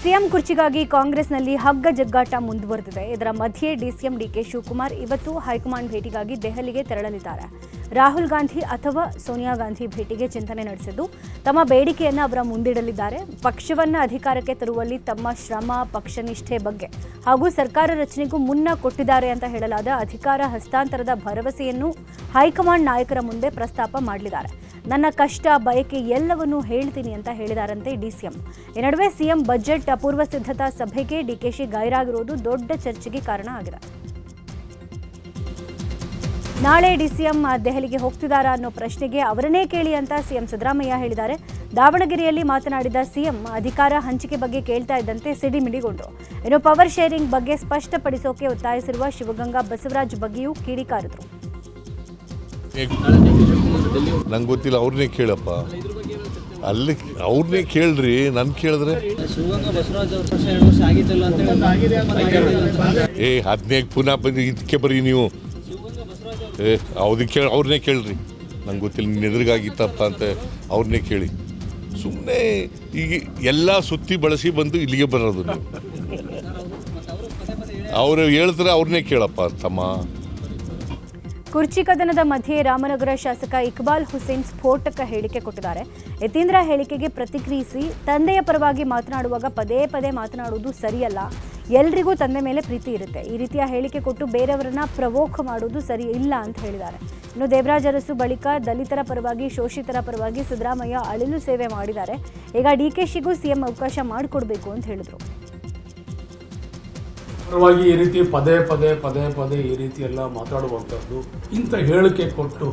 CM ಕುರ್ಚಿಗಾಗಿ ಕಾಂಗ್ರೆಸ್ನಲ್ಲಿ ಹಗ್ಗ ಜಗ್ಗಾಟ ಮುಂದುವರೆದಿದೆ. ಇದರ ಮಧ್ಯೆ ಡಿಸಿಎಂ ಡಿಕೆ ಶಿವಕುಮಾರ್ ಇವತ್ತು ಹೈಕಮಾಂಡ್ ಭೇಟಿಗಾಗಿ ದೆಹಲಿಗೆ ತೆರಳಲಿದ್ದಾರೆ. ರಾಹುಲ್ ಗಾಂಧಿ ಅಥವಾ ಸೋನಿಯಾ ಗಾಂಧಿ ಭೇಟಿಗೆ ಚಿಂತನೆ ನಡೆಸಿದ್ದು ತಮ್ಮ ಬೇಡಿಕೆಯನ್ನು ಅವರ ಮುಂದಿಡಲಿದ್ದಾರೆ. ಪಕ್ಷವನ್ನು ಅಧಿಕಾರಕ್ಕೆ ತರುವಲ್ಲಿ ತಮ್ಮ ಶ್ರಮ, ಪಕ್ಷನಿಷ್ಠೆ ಬಗ್ಗೆ ಹಾಗೂ ಸರ್ಕಾರ ರಚನೆಗೂ ಮುನ್ನ ಕೊಟ್ಟಿದ್ದಾರೆ ಅಂತ ಹೇಳಲಾದ ಅಧಿಕಾರ ಹಸ್ತಾಂತರದ ಭರವಸೆಯನ್ನು ಹೈಕಮಾಂಡ್ ನಾಯಕರ ಮುಂದೆ ಪ್ರಸ್ತಾಪ ಮಾಡಲಿದ್ದಾರೆ. ನನ್ನ ಕಷ್ಟ, ಬಯಕೆ ಎಲ್ಲವನ್ನೂ ಹೇಳ್ತೀನಿ ಅಂತ ಹೇಳಿದಾರಂತೆ ಡಿಸಿಎಂ. ಈ ನಡುವೆ ಸಿಎಂ ಬಜೆಟ್ ಪೂರ್ವ ಸಿದ್ಧತಾ ಸಭೆಗೆ ಡಿಕೆಶಿ ಗೈರಾಗಿರುವುದು ದೊಡ್ಡ ಚರ್ಚೆಗೆ ಕಾರಣ ಆಗಿದೆ. ನಾಳೆ ಡಿಸಿಎಂ ದೆಹಲಿಗೆ ಹೋಗ್ತಿದ್ದಾರಾ ಅನ್ನೋ ಪ್ರಶ್ನೆಗೆ ಅವರನ್ನೇ ಕೇಳಿ ಅಂತ ಸಿಎಂ ಸಿದ್ದರಾಮಯ್ಯ ಹೇಳಿದ್ದಾರೆ. ದಾವಣಗೆರೆಯಲ್ಲಿ ಮಾತನಾಡಿದ ಸಿಎಂ ಅಧಿಕಾರ ಹಂಚಿಕೆ ಬಗ್ಗೆ ಕೇಳ್ತಾ ಇದ್ದಂತೆ ಸಿಡಿಮಿಡಿಗೊಂಡರು. ಇನ್ನು ಪವರ್ ಶೇರಿಂಗ್ ಬಗ್ಗೆ ಸ್ಪಷ್ಟಪಡಿಸೋಕೆ ಒತ್ತಾಯಿಸಿರುವ ಶಿವಗಂಗಾ ಬಸವರಾಜ್ ಬಗ್ಗೆಯೂ ಕಿಡಿಕಾರಿದ್ರು. ನಂಗೆ ಗೊತ್ತಿಲ್ಲ, ಅವ್ರನ್ನೇ ಕೇಳಪ್ಪ. ಅಲ್ಲಿ ಅವ್ರನ್ನೇ ಕೇಳ್ರಿ, ನನ್ ಕೇಳಿದ್ರೆ ಹದಿನೇಗೆ ಪುನಃ ಬಂದು ಇದಕ್ಕೆ ಬರ್ರಿ ನೀವು. ಅದಕ್ಕೆ ಅವ್ರನ್ನೇ ಕೇಳ್ರಿ, ನಂಗೆ ಗೊತ್ತಿಲ್ಲ, ನಿನ್ನ ಎದುರಿಗಾಗಿತ್ತಪ್ಪ ಅಂತ ಅವ್ರನ್ನೇ ಕೇಳಿ. ಸುಮ್ಮನೆ ಈಗ ಎಲ್ಲ ಸುತ್ತಿ ಬಳಸಿ ಬಂದು ಇಲ್ಲಿಗೆ ಬರೋದು ನೀವು. ಅವ್ರು ಹೇಳ್ತಾರೆ, ಅವ್ರನ್ನೇ ಕೇಳಪ್ಪ ತಮ್ಮ. ಕುರ್ಚಿ ಕದನದ ಮಧ್ಯೆ ರಾಮನಗರ ಶಾಸಕ ಇಕ್ಬಾಲ್ ಹುಸೇನ್ ಸ್ಫೋಟಕ ಹೇಳಿಕೆ ಕೊಟ್ಟಿದ್ದಾರೆ. ಯತೀಂದ್ರ ಹೇಳಿಕೆಗೆ ಪ್ರತಿಕ್ರಿಯಿಸಿ, ತಂದೆಯ ಪರವಾಗಿ ಮಾತನಾಡುವಾಗ ಪದೇ ಪದೇ ಮಾತನಾಡುವುದು ಸರಿಯಲ್ಲ. ಎಲ್ರಿಗೂ ತಂದೆ ಮೇಲೆ ಪ್ರೀತಿ ಇರುತ್ತೆ. ಈ ರೀತಿಯ ಹೇಳಿಕೆ ಕೊಟ್ಟು ಬೇರೆಯವರನ್ನ ಪ್ರವೋಕ್ ಮಾಡುವುದು ಸರಿ ಇಲ್ಲ ಅಂತ ಹೇಳಿದ್ದಾರೆ. ಇನ್ನು ದೇವರಾಜ ಅರಸು ಬಳಿಕ ದಲಿತರ ಪರವಾಗಿ, ಶೋಷಿತರ ಪರವಾಗಿ ಸಿದ್ದರಾಮಯ್ಯ ಅಳಿಲು ಸೇವೆ ಮಾಡಿದ್ದಾರೆ. ಈಗ ಡಿಕೆಶಿಗೂ ಸಿಎಂ ಅವಕಾಶ ಮಾಡಿಕೊಡ್ಬೇಕು ಅಂತ ಹೇಳಿದರು. ಪರವಾಗಿ ಈ ರೀತಿ ಪದೇ ಪದೇ ಈ ರೀತಿ ಎಲ್ಲ ಮಾತಾಡುವಂಥದ್ದು, ಇಂಥ ಹೇಳಿಕೆ ಕೊಟ್ಟು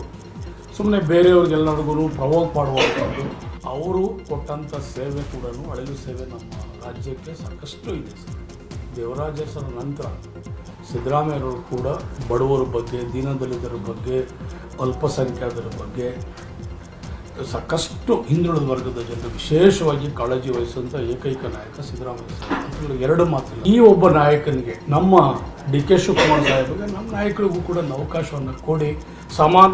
ಸುಮ್ಮನೆ ಬೇರೆಯವ್ರಿಗೆಲ್ಲರಿಗೂ ಪ್ರವೋಕ್ ಮಾಡುವಂಥದ್ದು. ಅವರು ಕೊಟ್ಟಂಥ ಸೇವೆ ಕೂಡ, ಅಳಿಲು ಸೇವೆ ನಮ್ಮ ರಾಜ್ಯಕ್ಕೆ ಸಾಕಷ್ಟು ಇದೆ ಸರ್. ದೇವರಾಜ ಅರಸರ ನಂತರ ಸಿದ್ದರಾಮಯ್ಯವರು ಕೂಡ ಬಡವರ ಬಗ್ಗೆ, ದೀನದಲಿತರ ಬಗ್ಗೆ, ಅಲ್ಪಸಂಖ್ಯಾತರ ಬಗ್ಗೆ, ಸಾಕಷ್ಟು ಹಿಂದುಳಿದ ವರ್ಗದ ಜನರು ವಿಶೇಷವಾಗಿ ಕಾಳಜಿ ವಹಿಸುವಂಥ ಏಕೈಕ ನಾಯಕ ಸಿದ್ದರಾಮಯ್ಯ ಸರ್. ಎರಡು ಮಾತಿಲ್ಲ, ಈ ಒಬ್ಬ ನಾಯಕನಿಗೆ, ನಮ್ಮ ಡಿ ಕೆ ಶಿವಕುಮಾರ್ ಸಾಹೇಬರಿಗೆ, ನಮ್ಮ ನಾಯಕರಿಗೂ ಕೂಡ ಅವಕಾಶವನ್ನು ಕೊಡಿ, ಸಮಾನ.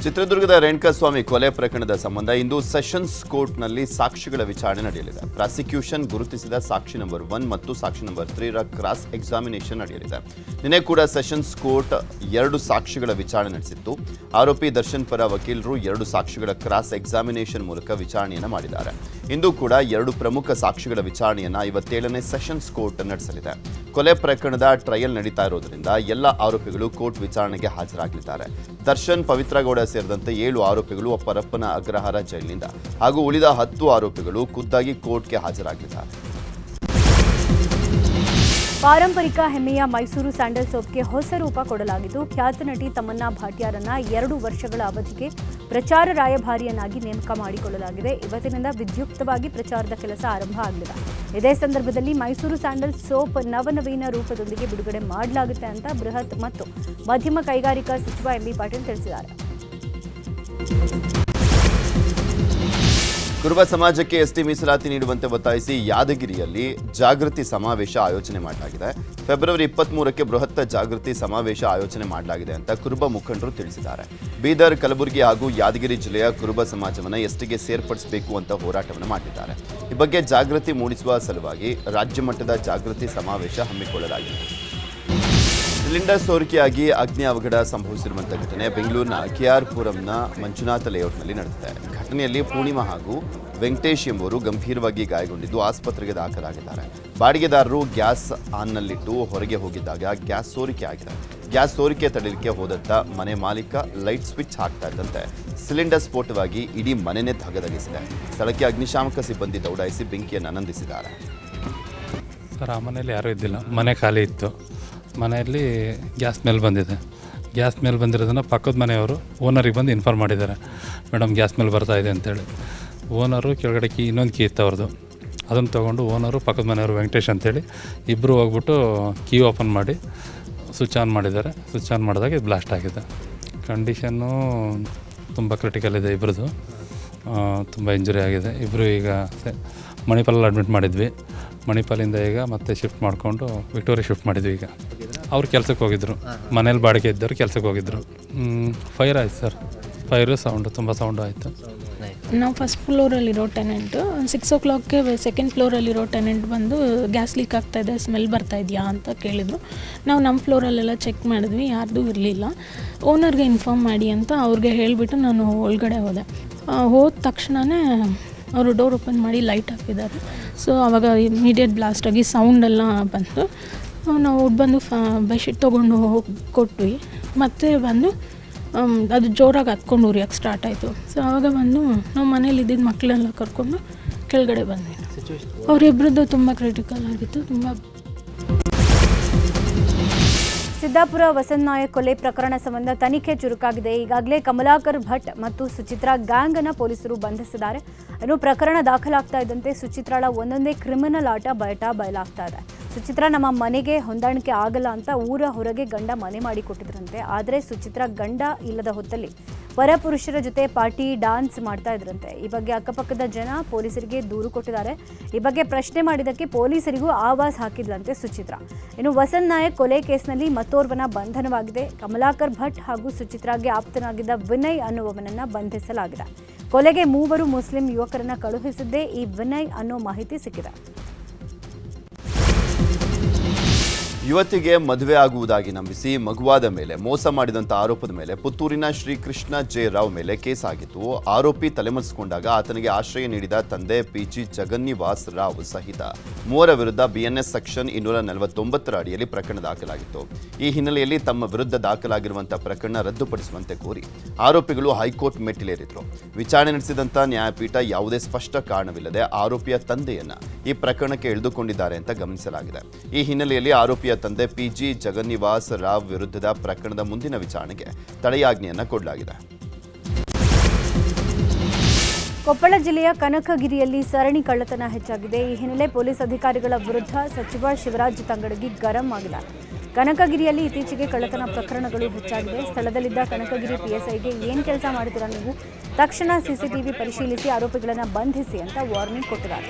ಚಿತ್ರದುರ್ಗದ ರೇಣುಕಾಸ್ವಾಮಿ ಕೊಲೆ ಪ್ರಕರಣದ ಸಂಬಂಧ ಇಂದು ಸೆಷನ್ಸ್ ಕೋರ್ಟ್ನಲ್ಲಿ ಸಾಕ್ಷಿಗಳ ವಿಚಾರಣೆ ನಡೆಯಲಿದೆ. ಪ್ರಾಸಿಕ್ಯೂಷನ್ ಗುರುತಿಸಿದ ಸಾಕ್ಷಿ ನಂಬರ್ 1 ಮತ್ತು ಸಾಕ್ಷಿ ನಂಬರ್ 3ರ ಕ್ರಾಸ್ ಎಕ್ಸಾಮಿನೇಷನ್ ನಡೆಯಲಿದೆ. ನಿನ್ನೆ ಕೂಡ ಸೆಷನ್ಸ್ ಕೋರ್ಟ್ 2 ಸಾಕ್ಷಿಗಳ ವಿಚಾರಣೆ ನಡೆಸಿತ್ತು. ಆರೋಪಿ ದರ್ಶನ್ ಪರ ವಕೀಲರು 2 ಸಾಕ್ಷಿಗಳ ಕ್ರಾಸ್ ಎಕ್ಸಾಮಿನೇಷನ್ ಮೂಲಕ ವಿಚಾರಣೆಯನ್ನು ಮಾಡಿದ್ದಾರೆ. ಇಂದು ಕೂಡ 2 ಪ್ರಮುಖ ಸಾಕ್ಷಿಗಳ ವಿಚಾರಣೆಯನ್ನು 57ನೇ ಸೆಷನ್ಸ್ ಕೋರ್ಟ್ ನಡೆಸಲಿದೆ. ಕೊಲೆ ಪ್ರಕರಣದ ಟ್ರಯಲ್ ನಡೀತಾ ಇರೋದ್ರಿಂದ ಎಲ್ಲ ಆರೋಪಿಗಳು ಕೋರ್ಟ್ ವಿಚಾರಣೆಗೆ ಹಾಜರಾಗಲಿದ್ದಾರೆ. ದರ್ಶನ್, ಪವಿತ್ರಗೌಡ ಸೇರಿದಂತೆ 7 ಆರೋಪಿಗಳು ಪರಪ್ಪನ ಅಗ್ರಹಾರ ಜೈಲಿನಿಂದ ಹಾಗೂ ಉಳಿದ 10 ಆರೋಪಿಗಳು ಖುದ್ದಾಗಿ ಕೋರ್ಟ್ಗೆ ಹಾಜರಾಗಲಿದ್ದಾರೆ. ಪಾರಂಪರಿಕ ಹೆಮ್ಮೆಯ ಮೈಸೂರು ಸ್ಯಾಂಡಲ್ ಸೋಪ್ಗೆ ಹೊಸ ರೂಪ ಕೊಡಲಾಗಿದ್ದು, ಖ್ಯಾತ ನಟಿ ತಮನ್ನಾ ಭಾಟಿಯಾರನ್ನ 2 ವರ್ಷಗಳ ಅವಧಿಗೆ ಪ್ರಚಾರ ರಾಯಭಾರಿಯನ್ನಾಗಿ ನೇಮಕ ಮಾಡಿಕೊಳ್ಳಲಾಗಿದೆ. ಇವತ್ತಿನಿಂದ ವಿದ್ಯುಕ್ತವಾಗಿ ಪ್ರಚಾರದ ಕೆಲಸ ಆರಂಭ ಆಗಲಿದೆ. ಇದೇ ಸಂದರ್ಭದಲ್ಲಿ ಮೈಸೂರು ಸ್ಯಾಂಡಲ್ ಸೋಪ್ ನವನವೀನ ರೂಪದೊಂದಿಗೆ ಬಿಡುಗಡೆ ಮಾಡಲಾಗುತ್ತೆ ಅಂತ ಬೃಹತ್ ಮತ್ತು ಮಧ್ಯಮ ಕೈಗಾರಿಕಾ ಸಚಿವ ಎಂಬಿ ಪಾಟೀಲ್ ತಿಳಿಸಿದ್ದಾರೆ. ಕುರುಬ ಸಮಾಜಕ್ಕೆ ಎಸ್ಟಿ ಮೀಸಲಾತಿ ನೀಡುವಂತೆ ಒತ್ತಾಯಿಸಿ ಯಾದಗಿರಿಯಲ್ಲಿ ಜಾಗೃತಿ ಸಮಾವೇಶ ಆಯೋಜನೆ ಮಾಡಲಾಗಿದೆ. ಫೆಬ್ರವರಿ 23ಕ್ಕೆ ಬೃಹತ್ ಜಾಗೃತಿ ಸಮಾವೇಶ ಆಯೋಜನೆ ಮಾಡಲಾಗಿದೆ ಅಂತ ಕುರುಬ ಮುಖಂಡರು ತಿಳಿಸಿದ್ದಾರೆ. ಬೀದರ್, ಕಲಬುರಗಿ ಹಾಗೂ ಯಾದಗಿರಿ ಜಿಲ್ಲೆಯ ಕುರುಬ ಸಮಾಜವನ್ನು ಎಸ್ಟಿಗೆ ಸೇರ್ಪಡಿಸಬೇಕು ಅಂತ ಹೋರಾಟವನ್ನು ಮಾಡಿದ್ದಾರೆ. ಈ ಬಗ್ಗೆ ಜಾಗೃತಿ ಮೂಡಿಸುವ ಸಲುವಾಗಿ ರಾಜ್ಯ ಮಟ್ಟದ ಜಾಗೃತಿ ಸಮಾವೇಶ ಹಮ್ಮಿಕೊಳ್ಳಲಾಗಿದೆ. ಸಿಲಿಂಡರ್ ಸೋರಿಕೆಯಾಗಿ ಅಗ್ನಿ ಅವಘಡ ಸಂಭವಿಸಿರುವಂತಹ ಘಟನೆ ಬೆಂಗಳೂರಿನ ಕೆಆರ್ ಪುರಂನ ಮಂಜುನಾಥ ಲೇಔಟ್ನಲ್ಲಿ ನಡೆದಿದೆ. ಘಟನೆಯಲ್ಲಿ ಪೂರ್ಣಿಮಾ ಹಾಗೂ ವೆಂಕಟೇಶ್ ಎಂಬುವರು ಗಂಭೀರವಾಗಿ ಗಾಯಗೊಂಡಿದ್ದು ಆಸ್ಪತ್ರೆಗೆ ದಾಖಲಾಗಿದ್ದಾರೆ. ಬಾಡಿಗೆದಾರರು ಗ್ಯಾಸ್ ಆನ್ನಲ್ಲಿಟ್ಟು ಹೊರಗೆ ಹೋಗಿದ್ದಾಗ ಗ್ಯಾಸ್ ಸೋರಿಕೆ ಆಗಿದೆ. ಗ್ಯಾಸ್ ಸೋರಿಕೆ ತಡೆಯಲಿಕ್ಕೆ ಹೋದಂಥ ಮನೆ ಮಾಲೀಕ ಲೈಟ್ ಸ್ವಿಚ್ ಹಾಕ್ತಾ ಇದ್ದಂತೆ ಸಿಲಿಂಡರ್ ಸ್ಫೋಟವಾಗಿ ಇಡೀ ಮನೆಯೇ ಧಗಧಗಿಸಿದೆ. ಸ್ಥಳಕ್ಕೆ ಅಗ್ನಿಶಾಮಕ ಸಿಬ್ಬಂದಿ ದೌಡಾಯಿಸಿ ಬೆಂಕಿಯನ್ನು ನಂದಿಸಿದ್ದಾರೆ. ಸರ್, ಆ ಮನೆಯಲ್ಲಿ ಯಾರೂ ಇದ್ದಿಲ್ಲ, ಮನೆ ಖಾಲಿ ಇತ್ತು. ಮನೆಯಲ್ಲಿ ಗ್ಯಾಸ್ ಮೇಲೆ ಬಂದಿದೆ. ಗ್ಯಾಸ್ ಮೇಲೆ ಬಂದಿರೋದನ್ನು ಪಕ್ಕದ ಮನೆಯವರು ಓನರಿಗೆ ಬಂದು ಇನ್ಫಾರ್ಮ್ ಮಾಡಿದ್ದಾರೆ, ಮೇಡಮ್ ಗ್ಯಾಸ್ ಮೇಲೆ ಬರ್ತಾ ಇದೆ ಅಂತೇಳಿ. ಓನರು ಕೆಳಗಡೆ ಇನ್ನೊಂದು ಕೀ ಇತ್ತು ಅವ್ರದ್ದು, ಅದನ್ನು ತೊಗೊಂಡು ಓನರು, ಪಕ್ಕದ ಮನೆಯವರು ವೆಂಕಟೇಶ್ ಅಂತೇಳಿ ಇಬ್ಬರು ಹೋಗ್ಬಿಟ್ಟು ಕೀ ಓಪನ್ ಮಾಡಿ ಸ್ವಿಚ್ ಆನ್ ಮಾಡಿದ್ದಾರೆ. ಸ್ವಿಚ್ ಆನ್ ಮಾಡಿದಾಗ ಇದು ಬ್ಲಾಸ್ಟ್ ಆಗಿದೆ. ಕಂಡೀಷನ್ನು ತುಂಬ ಕ್ರಿಟಿಕಲ್ ಇದೆ. ಇಬ್ಬರದು ತುಂಬ ಇಂಜುರಿ ಆಗಿದೆ. ಇಬ್ಬರು ಈಗ ಮಣಿಪಾಲಲ್ಲಿ ಅಡ್ಮಿಟ್ ಮಾಡಿದ್ವಿ. ಮಣಿಪಾಲಿಂದ ಈಗ ಮತ್ತೆ ಶಿಫ್ಟ್ ಮಾಡಿಕೊಂಡು ವಿಕ್ಟೋರಿಯಾ ಶಿಫ್ಟ್ ಮಾಡಿದ್ವಿ. ಈಗ ಅವ್ರು ಕೆಲಸಕ್ಕೆ ಹೋಗಿದ್ದರು, ಮನೇಲಿ ಬಾಡಿಗೆ ಇದ್ದವರು ಕೆಲಸಕ್ಕೆ ಹೋಗಿದ್ದರು. ಫೈರ್ ಆಯ್ತು ಸರ್. ಫೈರು ಸೌಂಡು ತುಂಬ ಸೌಂಡು ಆಯಿತು. ನಾವು ಫಸ್ಟ್ ಫ್ಲೋರಲ್ಲಿರೋ ಟೆನೆಂಟು 6 o'clockಗೆ ಸೆಕೆಂಡ್ ಫ್ಲೋರಲ್ಲಿರೋ ಟೆನೆಂಟ್ ಬಂದು ಗ್ಯಾಸ್ ಲೀಕ್ ಆಗ್ತಾಯಿದೆ, ಸ್ಮೆಲ್ ಬರ್ತಾ ಇದೆಯಾ ಅಂತ ಕೇಳಿದರು. ನಾವು ನಮ್ಮ ಫ್ಲೋರಲ್ಲೆಲ್ಲ ಚೆಕ್ ಮಾಡಿದ್ವಿ, ಯಾರ್ದೂ ಇರಲಿಲ್ಲ. ಓನರ್ಗೆ ಇನ್ಫಾರ್ಮ್ ಮಾಡಿ ಅಂತ ಅವ್ರಿಗೆ ಹೇಳಿಬಿಟ್ಟು ನಾನು ಒಳಗಡೆ ಹೋದೆ. ಹೋದ ತಕ್ಷಣವೇ ಅವರು ಡೋರ್ ಓಪನ್ ಮಾಡಿ ಲೈಟ್ ಹಾಕಿದ್ದಾರೆ. ಸೊ ಆವಾಗ ಇಮಿಡಿಯೇಟ್ ಬ್ಲಾಸ್ಟ್ ಆಗಿ ಸೌಂಡೆಲ್ಲ ಬಂತು. ನಾವು ಬಂದು ಬೆಡ್ಶೀಟ್ ತೊಗೊಂಡು ಹೋಗಿ ಕೊಟ್ವಿ. ಮತ್ತೆ ಬಂದು ಅದು ಜೋರಾಗಿ ಹತ್ಕೊಂಡು ಉರಿಯೋಕ್ಕೆ ಸ್ಟಾರ್ಟ್ ಆಯಿತು. ಸೊ ಆವಾಗ ಬಂದು ನಾವು ಮನೇಲಿ ಇದ್ದಿದ್ದು ಮಕ್ಕಳೆಲ್ಲ ಕರ್ಕೊಂಡು ಕೆಳಗಡೆ ಬಂದ್ವಿ. ಅವರಿಬ್ಬರದ್ದು ತುಂಬ ಕ್ರಿಟಿಕಲ್ ಆಗಿತ್ತು. ತುಂಬ ಸಿದ್ದಾಪುರ ವಸಂತ್ ನಾಯಕ್ ಕೊಲೆ ಪ್ರಕರಣ ಸಂಬಂಧ ತನಿಖೆ ಚುರುಕಾಗಿದೆ. ಈಗಾಗಲೇ ಕಮಲಾಕರ್ ಭಟ್ ಮತ್ತು ಸುಚಿತ್ರಾ ಗ್ಯಾಂಗ್ ಅನ್ನು ಪೊಲೀಸರು ಬಂಧಿಸಿದ್ದಾರೆ. ಇನ್ನು ಪ್ರಕರಣ ದಾಖಲಾಗ್ತಾ ಇದ್ದಂತೆ ಸುಚಿತ್ರಾಳ ಒಂದೊಂದೇ ಕ್ರಿಮಿನಲ್ ಆಟ ಬಯಲಾಗ್ತಾ ಇದೆ. ಸುಚಿತ್ರಾ ನಮ್ಮ ಮನೆಗೆ ಹೊಂದಾಣಿಕೆ ಆಗಲ್ಲ ಅಂತ ಊರ ಹೊರಗೆ ಗಂಡ ಮನೆ ಮಾಡಿ ಕೊಟ್ಟಿದ್ರಂತೆ. ಆದರೆ ಸುಚಿತ್ರಾ ಗಂಡ ಇಲ್ಲದ ಹೊತ್ತಲ್ಲಿ ಪರಪುರುಷರ ಜೊತೆ ಪಾರ್ಟಿ ಡಾನ್ಸ್ ಮಾಡ್ತಾ ಇದ್ರಂತೆ. ಈ ಬಗ್ಗೆ ಅಕ್ಕಪಕ್ಕದ ಜನ ಪೊಲೀಸರಿಗೆ ದೂರು ಕೊಟ್ಟಿದ್ದಾರೆ. ಈ ಬಗ್ಗೆ ಪ್ರಶ್ನೆ ಮಾಡಿದ್ದಕ್ಕೆ ಪೊಲೀಸರಿಗೂ ಆವಾಜ್ ಹಾಕಿದ್ಲಂತೆ ಸುಚಿತ್ರಾ. ಇನ್ನು ವಸಂತ್ ನಾಯಕ್ ಕೊಲೆ ಕೇಸ್ನಲ್ಲಿ ಮತ್ತೋರ್ವನ ಬಂಧನವಾಗಿದೆ. ಕಮಲಾಕರ್ ಭಟ್ ಹಾಗೂ ಸುಚಿತ್ರಾಗೆ ಆಪ್ತನಾಗಿದ್ದ ವಿನಯ್ ಅನ್ನುವವನನ್ನ ಬಂಧಿಸಲಾಗಿದೆ. ಕೊಲೆಗೆ 3 ಮುಸ್ಲಿಂ ಯುವಕರನ್ನ ಕಳುಹಿಸಿದ್ದೇ ಈ ವಿನಯ್ ಅನ್ನೋ ಮಾಹಿತಿ ಸಿಕ್ಕಿದೆ. ಯುವತಿಗೆ ಮದುವೆ ಆಗುವುದಾಗಿ ನಂಬಿಸಿ ಮಗುವಾದ ಮೇಲೆ ಮೋಸ ಮಾಡಿದಂಥ ಆರೋಪದ ಮೇಲೆ ಪುತ್ತೂರಿನ ಶ್ರೀಕೃಷ್ಣ ಜೆ ರಾವ್ ಮೇಲೆ ಕೇಸ್ ಆಗಿತ್ತು. ಆರೋಪಿ ತಲೆಮರೆಸಿಕೊಂಡಾಗ ಆತನಿಗೆ ಆಶ್ರಯ ನೀಡಿದ ತಂದೆ ಪಿಜಿ ಜಗನ್ನಿವಾಸ್ ರಾವ್ ಸಹಿತ 3 ವಿರುದ್ಧ BNS ಸೆಕ್ಷನ್ 249 ಅಡಿಯಲ್ಲಿ ಪ್ರಕರಣ ದಾಖಲಾಗಿತ್ತು. ಈ ಹಿನ್ನೆಲೆಯಲ್ಲಿ ತಮ್ಮ ವಿರುದ್ಧ ದಾಖಲಾಗಿರುವಂತಹ ಪ್ರಕರಣ ರದ್ದುಪಡಿಸುವಂತೆ ಕೋರಿ ಆರೋಪಿಗಳು ಹೈಕೋರ್ಟ್ ಮೆಟ್ಟಿಲೇರಿದ್ರು. ವಿಚಾರಣೆ ನಡೆಸಿದಂಥ ನ್ಯಾಯಪೀಠ ಯಾವುದೇ ಸ್ಪಷ್ಟ ಕಾರಣವಿಲ್ಲದೆ ಆರೋಪಿಯ ತಂದೆಯನ್ನ ಈ ಪ್ರಕರಣಕ್ಕೆ ಎಳೆದುಕೊಂಡಿದ್ದಾರೆ ಅಂತ ಗಮನಿಸಲಾಗಿದೆ. ಈ ಹಿನ್ನೆಲೆಯಲ್ಲಿ ಆರೋಪಿಯ ತಂದೆ ಪಿಜಿ ಜಗನ್ನಿವಾಸ್ ರಾವ್ ವಿರುದ್ಧದ ಪ್ರಕರಣದ ಮುಂದಿನ ವಿಚಾರಣೆಗೆ ತಡೆಯಾಜ್ಞೆಯನ್ನು ಕೊಡಲಾಗಿದೆ. ಕೊಪ್ಪಳ ಜಿಲ್ಲೆಯ ಕನಕಗಿರಿಯಲ್ಲಿ ಸರಣಿ ಕಳ್ಳತನ ಹೆಚ್ಚಾಗಿದೆ. ಈ ಹಿನ್ನೆಲೆ ಪೊಲೀಸ್ ಅಧಿಕಾರಿಗಳ ವಿರುದ್ಧ ಸಚಿವ ಶಿವರಾಜ್ ತಂಗಡಗಿ ಗರಂ ಆಗಿದ್ದಾರೆ. ಕನಕಗಿರಿಯಲ್ಲಿ ಇತ್ತೀಚೆಗೆ ಕಳ್ಳತನ ಪ್ರಕರಣಗಳು ಹೆಚ್ಚಾಗಿದೆ. ಸ್ಥಳದಲ್ಲಿದ್ದ ಕನಕಗಿರಿ PSIಗೆ ಏನು ಕೆಲಸ ಮಾಡ್ತೀರಾ ನೀವು, ತಕ್ಷಣ CCTV ಪರಿಶೀಲಿಸಿ ಆರೋಪಿಗಳನ್ನು ಬಂಧಿಸಿ ಅಂತ ವಾರ್ನಿಂಗ್ ಕೊಟ್ಟಿದ್ದಾರೆ.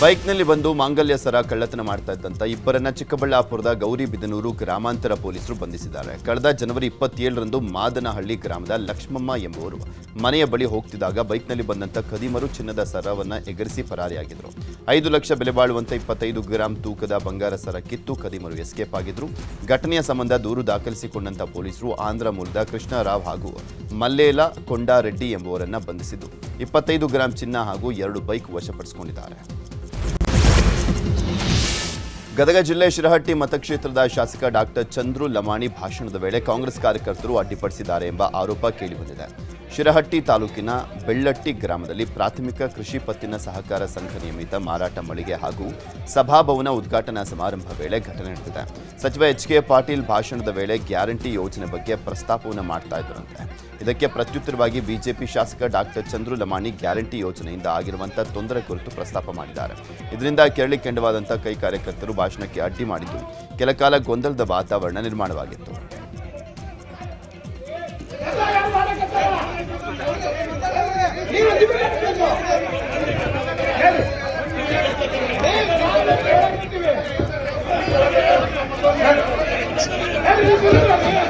ಬೈಕ್ನಲ್ಲಿ ಬಂದು ಮಾಂಗಲ್ಯ ಸರ ಕಳ್ಳತನ ಮಾಡ್ತಾ ಇದ್ದಂಥ ಇಬ್ಬರನ್ನ ಚಿಕ್ಕಬಳ್ಳಾಪುರದ ಗೌರಿಬಿದನೂರು ಗ್ರಾಮಾಂತರ ಪೊಲೀಸರು ಬಂಧಿಸಿದ್ದಾರೆ. ಕಳೆದ ಜನವರಿ 27ರಂದು ಮಾದನಹಳ್ಳಿ ಗ್ರಾಮದ ಲಕ್ಷ್ಮಮ್ಮ ಎಂಬುವರು ಮನೆಯ ಬಳಿ ಹೋಗ್ತಿದ್ದಾಗ ಬೈಕ್ನಲ್ಲಿ ಬಂದಂಥ ಖದೀಮರು ಚಿನ್ನದ ಸರವನ್ನ ಎಗರಿಸಿ ಪರಾರಿಯಾಗಿದ್ರು. 5 ಲಕ್ಷ ಬೆಲೆ ಬಾಳುವಂಥ 25 ಗ್ರಾಂ ತೂಕದ ಬಂಗಾರ ಸರ ಕಿತ್ತು ಖದೀಮರು ಎಸ್ಕೇಪ್ ಆಗಿದ್ರು. ಘಟನೆಯ ಸಂಬಂಧ ದೂರು ದಾಖಲಿಸಿಕೊಂಡಂಥ ಪೊಲೀಸರು ಆಂಧ್ರ ಮೂಲದ ಕೃಷ್ಣರಾವ್ ಹಾಗೂ ಮಲ್ಲೇಲ ಕೊಂಡಾರೆಡ್ಡಿ ಎಂಬುವರನ್ನ ಬಂಧಿಸಿದ್ದು 25 ಗ್ರಾಂ ಚಿನ್ನ ಹಾಗೂ 2 ಬೈಕ್ ವಶಪಡಿಸಿಕೊಂಡಿದ್ದಾರೆ. ಗದಗ ಜಿಲ್ಲೆ ಶಿರಹಟ್ಟಿ ಮತಕ್ಷೇತ್ರದ ಶಾಸಕ ಡಾಕ್ಟರ್ ಚಂದ್ರು ಲಮಾಣಿ ಭಾಷಣದ ವೇಳೆ ಕಾಂಗ್ರೆಸ್ ಕಾರ್ಯಕರ್ತರು ಅಡ್ಡಿಪಡಿಸಿದ್ದಾರೆ ಎಂಬ ಆರೋಪ ಕೇಳಿಬಂದಿದೆ. ಶಿರಹಟ್ಟಿ ತಾಲೂಕಿನ ಬೆಳ್ಳಟ್ಟಿ ಗ್ರಾಮದಲ್ಲಿ ಪ್ರಾಥಮಿಕ ಕೃಷಿ ಪತ್ತಿನ ಸಹಕಾರ ಸಂಘ ನಿಯಮಿತ ಮಾರಾಟ ಮಳಿಗೆ ಹಾಗೂ ಸಭಾಭವನ ಉದ್ಘಾಟನಾ ಸಮಾರಂಭ ವೇಳೆ ಘಟನೆ ನಡೆದಿದೆ. ಸಚಿವ HK ಪಾಟೀಲ್ ಭಾಷಣದ ವೇಳೆ ಗ್ಯಾರಂಟಿ ಯೋಜನೆ ಬಗ್ಗೆ ಪ್ರಸ್ತಾಪವನ್ನು ಮಾಡ್ತಾ ಇದ್ದರಂತೆ. ಇದಕ್ಕೆ ಪ್ರತ್ಯುತ್ತರವಾಗಿ ಬಿಜೆಪಿ ಶಾಸಕ ಡಾಕ್ಟರ್ ಚಂದ್ರು ಲಮಾಣಿ ಗ್ಯಾರಂಟಿ ಯೋಜನೆಯಿಂದ ಆಗಿರುವಂಥ ತೊಂದರೆ ಕುರಿತು ಪ್ರಸ್ತಾಪ ಮಾಡಿದ್ದಾರೆ. ಇದರಿಂದ ಕೆರಳಿ ಕೆಂಡವಾದಂಥ ಕೈ ಕಾರ್ಯಕರ್ತರು ಭಾಷಣಕ್ಕೆ ಅಡ್ಡಿ ಮಾಡಿದ್ದು ಕೆಲಕಾಲ ಗೊಂದಲದ ವಾತಾವರಣ ನಿರ್ಮಾಣವಾಗಿತ್ತು. Hey,